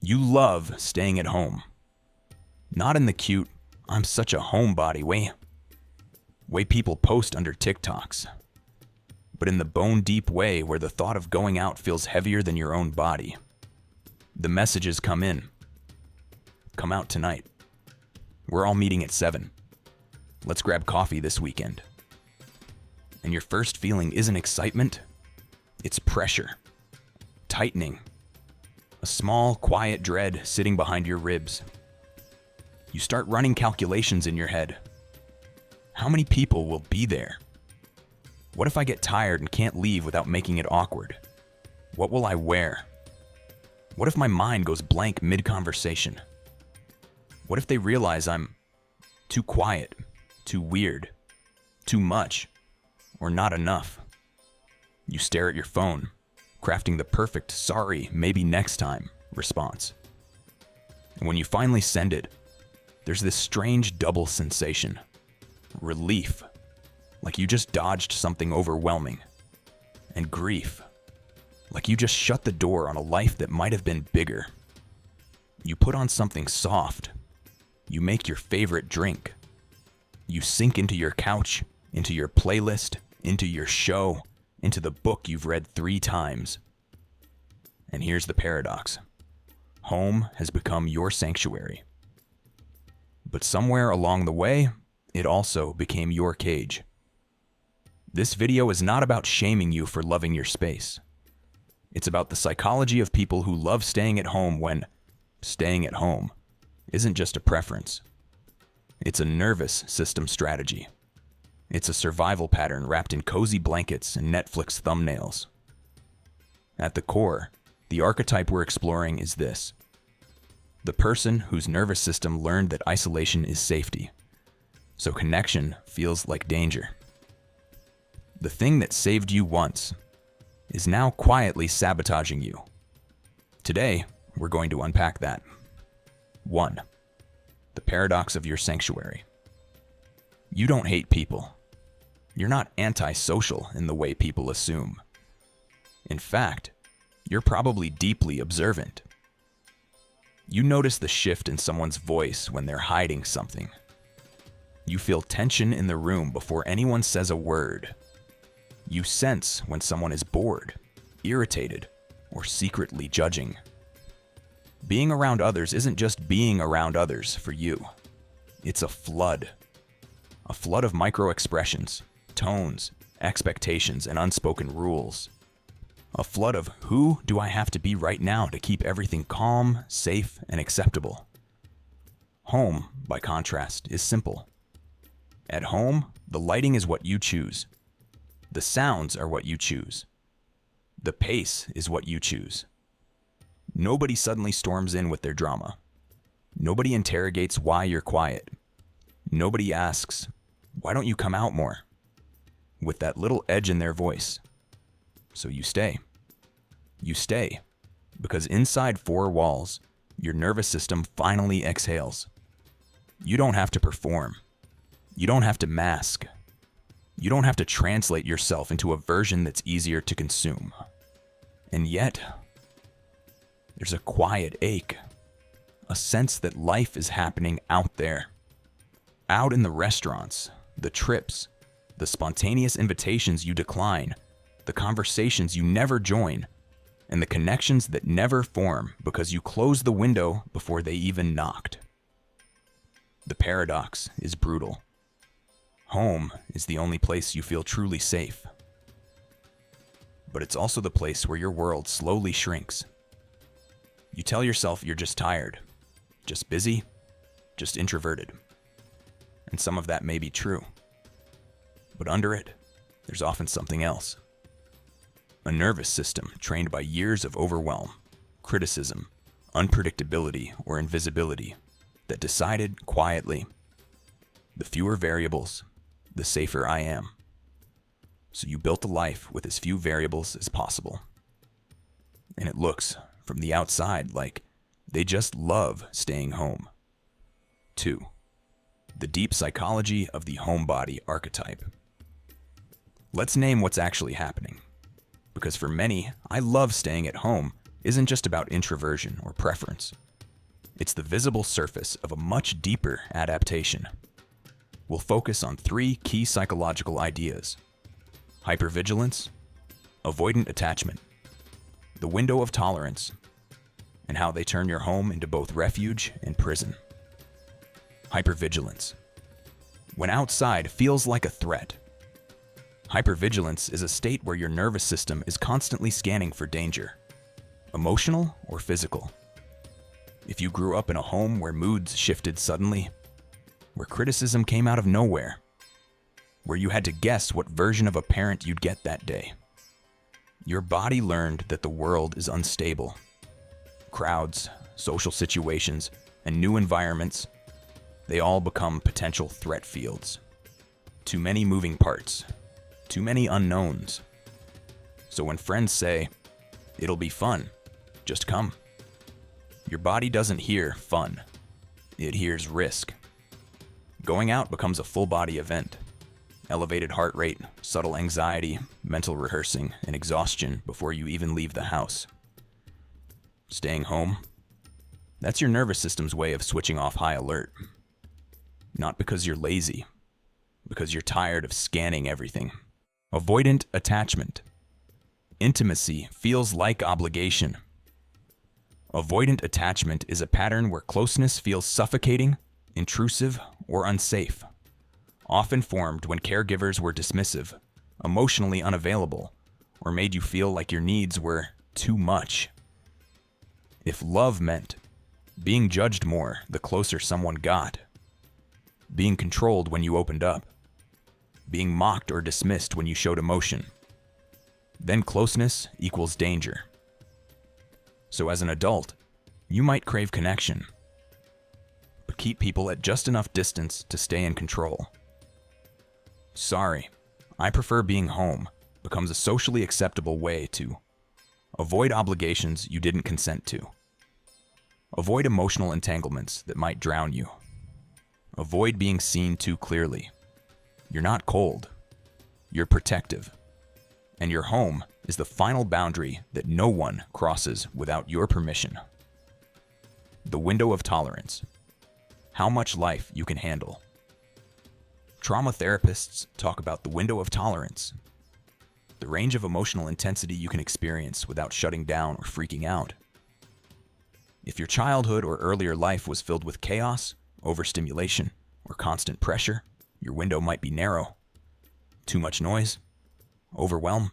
You love staying at home. Not in the cute, I'm such a homebody way people post under TikToks, but in the bone-deep way where the thought of going out feels heavier than your own body. The messages come in. Come out tonight. We're all meeting at 7. Let's grab coffee this weekend. And your first feeling isn't excitement, it's pressure, tightening, a small, quiet dread sitting behind your ribs. You start running calculations in your head. How many people will be there? What if I get tired and can't leave without making it awkward? What will I wear? What if my mind goes blank mid-conversation? What if they realize I'm too quiet, too weird, too much, or not enough? You stare at your phone, crafting the perfect sorry, maybe next time response. And when you finally send it, there's this strange double sensation. Relief, like you just dodged something overwhelming. And grief, like you just shut the door on a life that might have been bigger. You put on something soft. You make your favorite drink. You sink into your couch, into your playlist, into your show, into the book you've read 3 times. And here's the paradox. Home has become your sanctuary. But somewhere along the way, it also became your cage. This video is not about shaming you for loving your space. It's about the psychology of people who love staying at home when staying at home isn't just a preference. It's a nervous system strategy. It's a survival pattern wrapped in cozy blankets and Netflix thumbnails. At the core, the archetype we're exploring is this: the person whose nervous system learned that isolation is safety, so connection feels like danger. The thing that saved you once is now quietly sabotaging you. Today, we're going to unpack that. 1. The paradox of your sanctuary. You don't hate people. You're not antisocial in the way people assume. In fact, you're probably deeply observant. You notice the shift in someone's voice when they're hiding something. You feel tension in the room before anyone says a word. You sense when someone is bored, irritated, or secretly judging. Being around others isn't just being around others for you. It's a flood. A flood of micro-expressions, tones, expectations, and unspoken rules. A flood of who do I have to be right now to keep everything calm, safe, and acceptable. Home, by contrast, is simple. At home, the lighting is what you choose. The sounds are what you choose. The pace is what you choose. Nobody suddenly storms in with their drama. Nobody interrogates why you're quiet. Nobody asks, why don't you come out more? With that little edge in their voice. So you stay. You stay because inside 4 walls, your nervous system finally exhales. You don't have to perform. You don't have to mask. You don't have to translate yourself into a version that's easier to consume. And yet, there's a quiet ache, a sense that life is happening out there. Out in the restaurants, the trips, the spontaneous invitations you decline, the conversations you never join, and the connections that never form because you closed the window before they even knocked. The paradox is brutal. Home is the only place you feel truly safe. But it's also the place where your world slowly shrinks. You tell yourself you're just tired, just busy, just introverted. And some of that may be true. But under it, there's often something else. A nervous system trained by years of overwhelm, criticism, unpredictability, or invisibility that decided quietly, the fewer variables, the safer I am. So you built a life with as few variables as possible. And it looks, from the outside, like they just love staying home. 2. The deep psychology of the homebody archetype. Let's name what's actually happening. Because for many, I love staying at home isn't just about introversion or preference. It's the visible surface of a much deeper adaptation. We'll focus on 3 key psychological ideas: hypervigilance, avoidant attachment, the window of tolerance, and how they turn your home into both refuge and prison. Hypervigilance. When outside feels like a threat. Hypervigilance is a state where your nervous system is constantly scanning for danger, emotional or physical. If you grew up in a home where moods shifted suddenly, where criticism came out of nowhere, where you had to guess what version of a parent you'd get that day, your body learned that the world is unstable. Crowds, social situations, and new environments, they all become potential threat fields. Too many moving parts, too many unknowns. So when friends say, "It'll be fun, just come," your body doesn't hear fun, it hears risk. Going out becomes a full-body event. Elevated heart rate, subtle anxiety, mental rehearsing, and exhaustion before you even leave the house. Staying home, that's your nervous system's way of switching off high alert. Not because you're lazy, because you're tired of scanning everything. Avoidant attachment. Intimacy feels like obligation. Avoidant attachment is a pattern where closeness feels suffocating, intrusive, or unsafe. Often formed when caregivers were dismissive, emotionally unavailable, or made you feel like your needs were too much. If love meant being judged more the closer someone got, being controlled when you opened up, being mocked or dismissed when you showed emotion, then closeness equals danger. So as an adult, you might crave connection, but keep people at just enough distance to stay in control. "Sorry, I prefer being home" becomes a socially acceptable way to avoid obligations you didn't consent to. Avoid emotional entanglements that might drown you. Avoid being seen too clearly. You're not cold. You're protective. And your home is the final boundary that no one crosses without your permission. The window of tolerance. How much life you can handle. Trauma therapists talk about the window of tolerance, the range of emotional intensity you can experience without shutting down or freaking out. If your childhood or earlier life was filled with chaos, overstimulation, or constant pressure, your window might be narrow. Too much noise, overwhelm.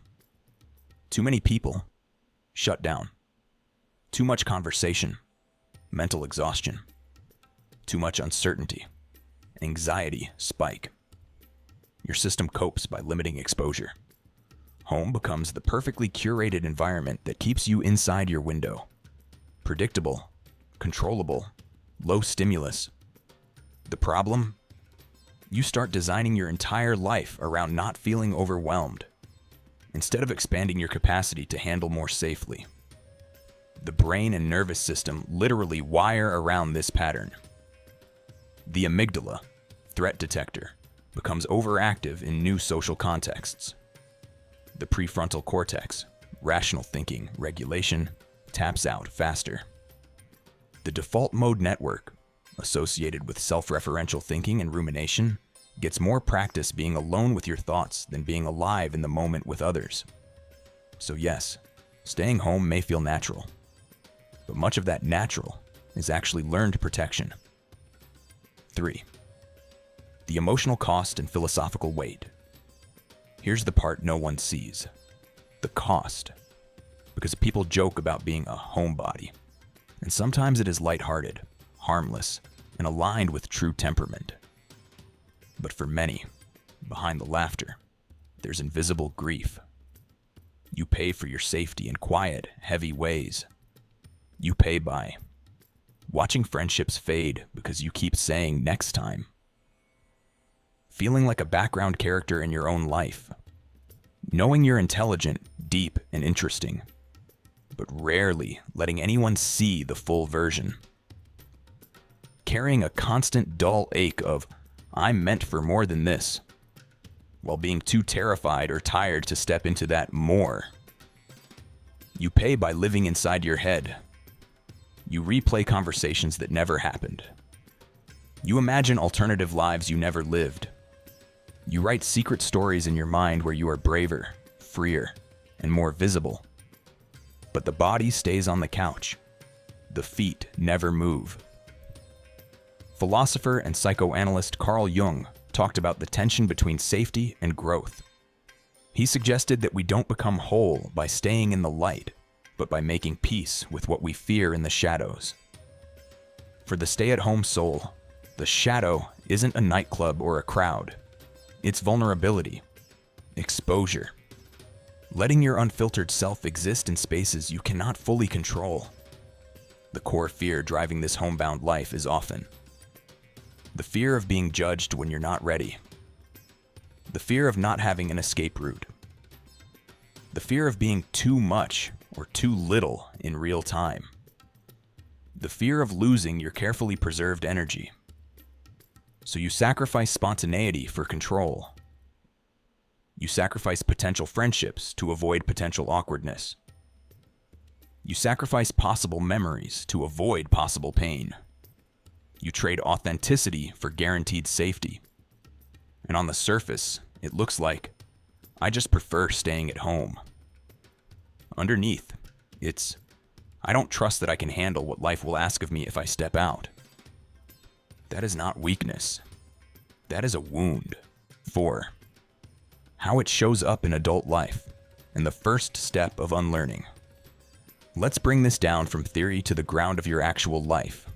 Too many people, shut down. Too much conversation, mental exhaustion. Too much uncertainty, anxiety spike. Your system copes by limiting exposure. Home becomes the perfectly curated environment that keeps you inside your window. Predictable, controllable, low stimulus. The problem? You start designing your entire life around not feeling overwhelmed, instead of expanding your capacity to handle more safely. The brain and nervous system literally wire around this pattern. The amygdala, threat detector, becomes overactive in new social contexts. The prefrontal cortex, rational thinking, regulation, taps out faster. The default mode network, associated with self-referential thinking and rumination, gets more practice being alone with your thoughts than being alive in the moment with others. So yes, staying home may feel natural, but much of that natural is actually learned protection. 3. The emotional cost and philosophical weight. Here's the part no one sees. The cost. Because people joke about being a homebody, and sometimes it is lighthearted, harmless, and aligned with true temperament. But for many, behind the laughter, there's invisible grief. You pay for your safety in quiet, heavy ways. You pay by watching friendships fade because you keep saying next time. Feeling like a background character in your own life. Knowing you're intelligent, deep, and interesting, but rarely letting anyone see the full version. Carrying a constant dull ache of, "I'm meant for more than this," while being too terrified or tired to step into that more. You pay by living inside your head. You replay conversations that never happened. You imagine alternative lives you never lived. You write secret stories in your mind where you are braver, freer, and more visible. But the body stays on the couch. The feet never move. Philosopher and psychoanalyst Carl Jung talked about the tension between safety and growth. He suggested that we don't become whole by staying in the light, but by making peace with what we fear in the shadows. For the stay-at-home soul, the shadow isn't a nightclub or a crowd. It's vulnerability, exposure, letting your unfiltered self exist in spaces you cannot fully control. The core fear driving this homebound life is often the fear of being judged when you're not ready, the fear of not having an escape route, the fear of being too much or too little in real time, the fear of losing your carefully preserved energy. So you sacrifice spontaneity for control. You sacrifice potential friendships to avoid potential awkwardness. You sacrifice possible memories to avoid possible pain. You trade authenticity for guaranteed safety. And on the surface, it looks like, I just prefer staying at home. Underneath, it's, I don't trust that I can handle what life will ask of me if I step out. That is not weakness. That is a wound. 4. How it shows up in adult life, and the first step of unlearning. Let's bring this down from theory to the ground of your actual life.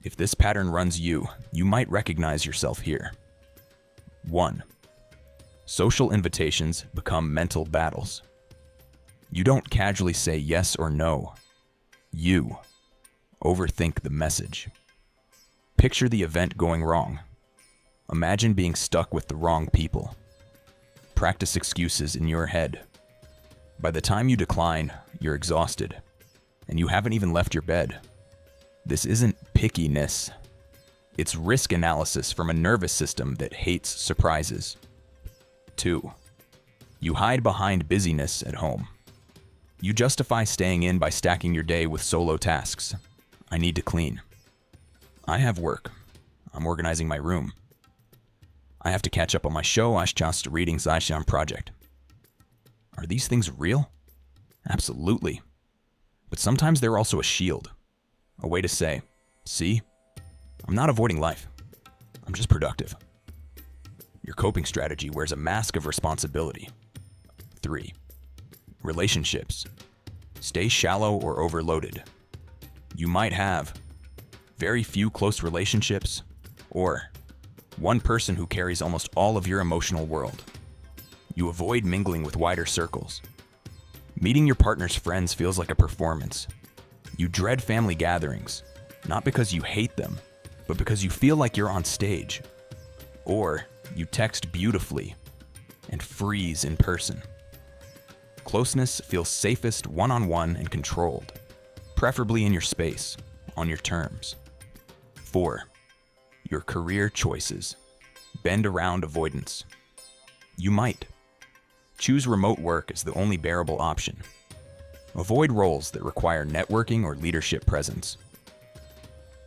If this pattern runs you, you might recognize yourself here. 1. Social invitations become mental battles. You don't casually say yes or no. You overthink the message. Picture the event going wrong. Imagine being stuck with the wrong people. Practice excuses in your head. By the time you decline, you're exhausted, and you haven't even left your bed. This isn't pickiness. It's risk analysis from a nervous system that hates surprises. 2. You hide behind busyness at home. You justify staying in by stacking your day with solo tasks. I need to clean. I have work. I'm organizing my room. I have to catch up on my show, just reading Zaishan project. Are these things real? Absolutely. But sometimes they're also a shield. A way to say, see, I'm not avoiding life. I'm just productive. Your coping strategy wears a mask of responsibility. 3. Relationships. Stay shallow or overloaded. You might have very few close relationships, or one person who carries almost all of your emotional world. You avoid mingling with wider circles. Meeting your partner's friends feels like a performance. You dread family gatherings, not because you hate them, but because you feel like you're on stage. Or you text beautifully and freeze in person. Closeness feels safest one-on-one and controlled, preferably in your space, on your terms. 4. Your career choices. Bend around avoidance. You might choose remote work as the only bearable option. Avoid roles that require networking or leadership presence.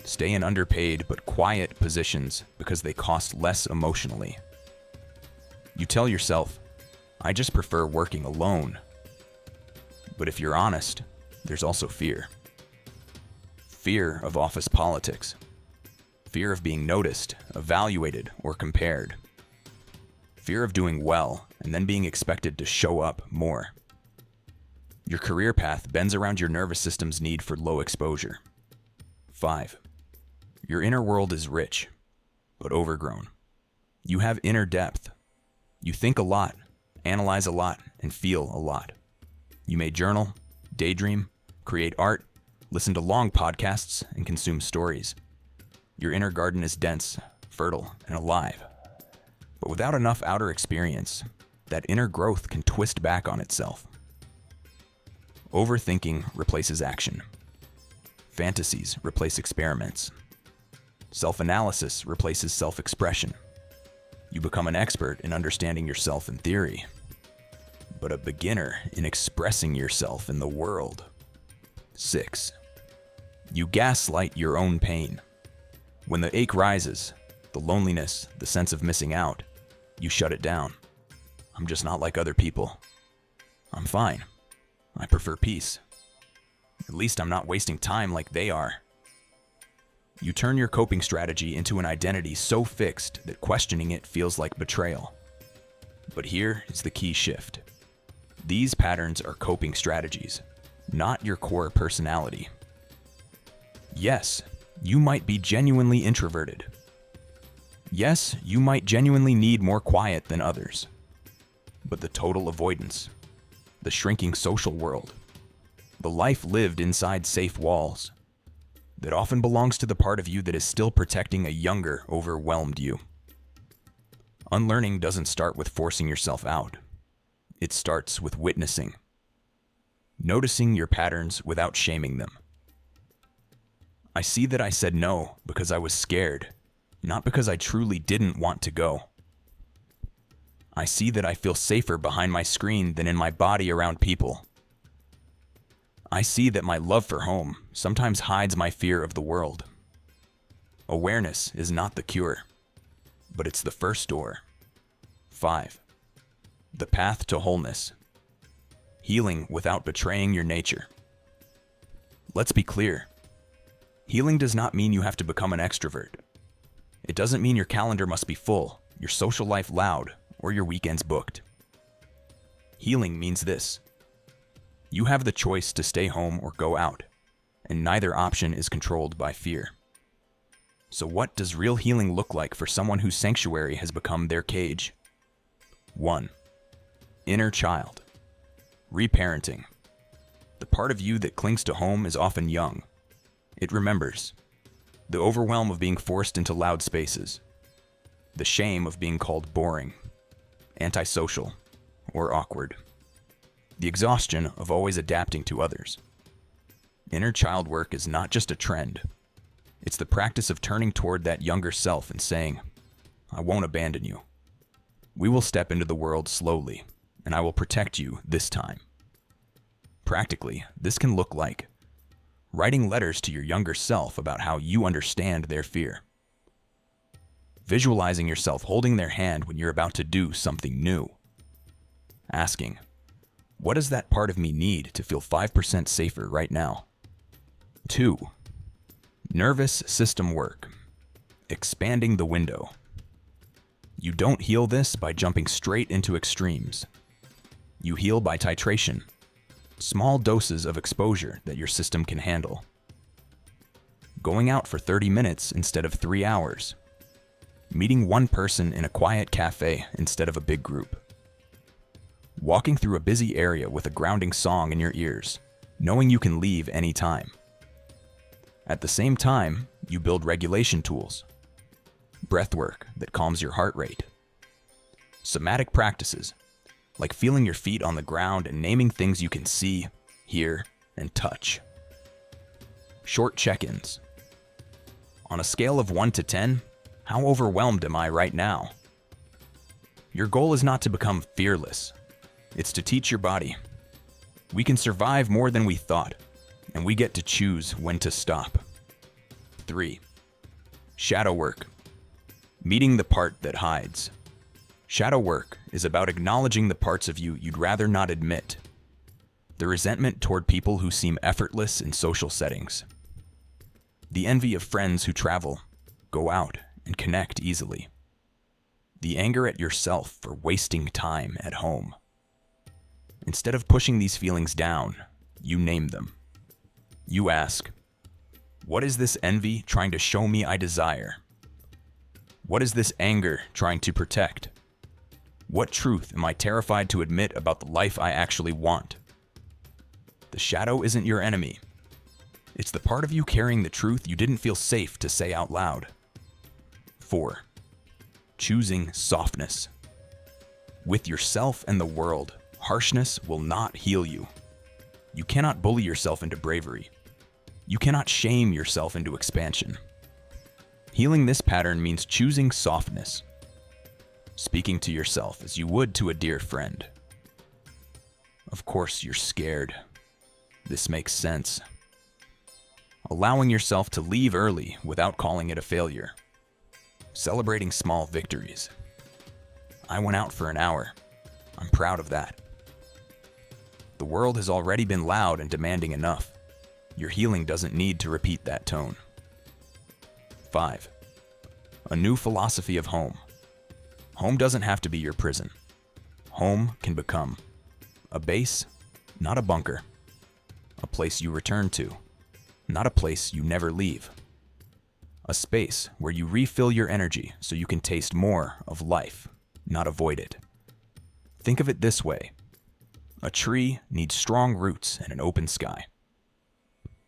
Stay in underpaid but quiet positions because they cost less emotionally. You tell yourself, I just prefer working alone. But if you're honest, there's also fear. Fear of office politics. Fear of being noticed, evaluated, or compared. Fear of doing well and then being expected to show up more. Your career path bends around your nervous system's need for low exposure. 5. Your inner world is rich, but overgrown. You have inner depth. You think a lot, analyze a lot, and feel a lot. You may journal, daydream, create art, listen to long podcasts, and consume stories. Your inner garden is dense, fertile, and alive. But without enough outer experience, that inner growth can twist back on itself. Overthinking replaces action. Fantasies replace experiments. Self-analysis replaces self-expression. You become an expert in understanding yourself in theory. but a beginner in expressing yourself in the world. 6. You gaslight your own pain. When the ache rises, the loneliness, the sense of missing out, you shut it down. I'm just not like other people. I'm fine. I prefer peace. At least I'm not wasting time like they are. You turn your coping strategy into an identity so fixed that questioning it feels like betrayal. But here is the key shift. These patterns are coping strategies, not your core personality. Yes, you might be genuinely introverted. Yes, you might genuinely need more quiet than others. But the total avoidance, the shrinking social world, the life lived inside safe walls, that often belongs to the part of you that is still protecting a younger, overwhelmed you. Unlearning doesn't start with forcing yourself out. It starts with witnessing. Noticing your patterns without shaming them. I see that I said no because I was scared, not because I truly didn't want to go. I see that I feel safer behind my screen than in my body around people. I see that my love for home sometimes hides my fear of the world. Awareness is not the cure, but it's the first door. 5. The path to wholeness. Healing without betraying your nature. Let's be clear. Healing does not mean you have to become an extrovert. It doesn't mean your calendar must be full, your social life loud, or your weekends booked. Healing means this. You have the choice to stay home or go out, and neither option is controlled by fear. So what does real healing look like for someone whose sanctuary has become their cage? 1. Inner child. Reparenting. The part of you that clings to home is often young. It remembers. The overwhelm of being forced into loud spaces. The shame of being called boring, antisocial, or awkward. The exhaustion of always adapting to others. Inner child work is not just a trend. It's the practice of turning toward that younger self and saying, I won't abandon you. We will step into the world slowly, and I will protect you this time. Practically, this can look like writing letters to your younger self about how you understand their fear. Visualizing yourself holding their hand when you're about to do something new. Asking, what does that part of me need to feel 5% safer right now? 2. Nervous system work. Expanding the window. You don't heal this by jumping straight into extremes. You heal by titration. Small doses of exposure that your system can handle. Going out for 30 minutes instead of 3 hours. Meeting one person in a quiet cafe instead of a big group. Walking through a busy area with a grounding song in your ears, knowing you can leave anytime. At the same time, you build regulation tools. Breath work that calms your heart rate. Somatic practices, like feeling your feet on the ground and naming things you can see, hear, and touch. Short check-ins. On a scale of 1 to 10, how overwhelmed am I right now? Your goal is not to become fearless. It's to teach your body. We can survive more than we thought, and we get to choose when to stop. 3. Shadow work. Meeting the part that hides. Shadow work is about acknowledging the parts of you you'd rather not admit. The resentment toward people who seem effortless in social settings. The envy of friends who travel, go out, and connect easily. The anger at yourself for wasting time at home. Instead of pushing these feelings down, you name them. You ask, what is this envy trying to show me I desire? What is this anger trying to protect? What truth am I terrified to admit about the life I actually want? The shadow isn't your enemy. It's the part of you carrying the truth you didn't feel safe to say out loud. 4. Choosing softness. With yourself and the world, harshness will not heal you. You cannot bully yourself into bravery. You cannot shame yourself into expansion. Healing this pattern means choosing softness. Speaking to yourself as you would to a dear friend. Of course you're scared. This makes sense. Allowing yourself to leave early without calling it a failure. Celebrating small victories. I went out for an hour. I'm proud of that. The world has already been loud and demanding enough. Your healing doesn't need to repeat that tone. 5. A new philosophy of home. Home doesn't have to be your prison. Home can become a base, not a bunker. A place you return to, not a place you never leave. A space where you refill your energy so you can taste more of life, not avoid it. Think of it this way. A tree needs strong roots and an open sky.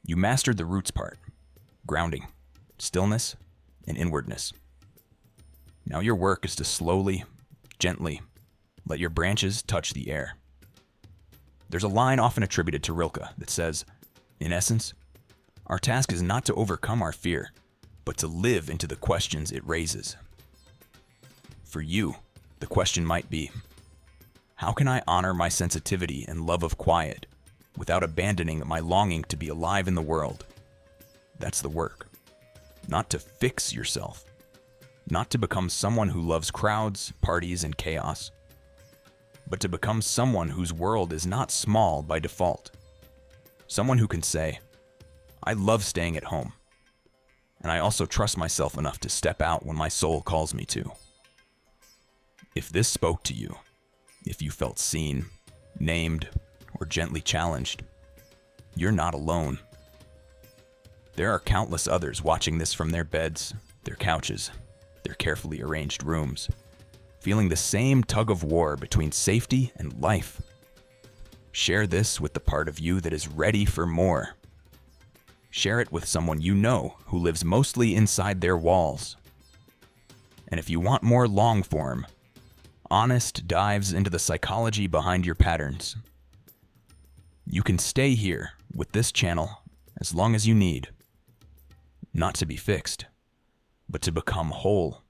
You mastered the roots part, grounding, stillness, and inwardness. Now your work is to slowly, gently, let your branches touch the air. There's a line often attributed to Rilke that says, in essence, our task is not to overcome our fear, but to live into the questions it raises. For you, the question might be, how can I honor my sensitivity and love of quiet without abandoning my longing to be alive in the world? That's the work. Not to fix yourself. Not to become someone who loves crowds, parties, and chaos. But to become someone whose world is not small by default. Someone who can say, I love staying at home, and I also trust myself enough to step out when my soul calls me to. If this spoke to you, if you felt seen, named, or gently challenged, you're not alone. There are countless others watching this from their beds, their couches, their carefully arranged rooms, feeling the same tug of war between safety and life. Share this with the part of you that is ready for more. Share it with someone you know who lives mostly inside their walls. And if you want more long form, honest dives into the psychology behind your patterns, you can stay here with this channel as long as you need. Not to be fixed, but to become whole.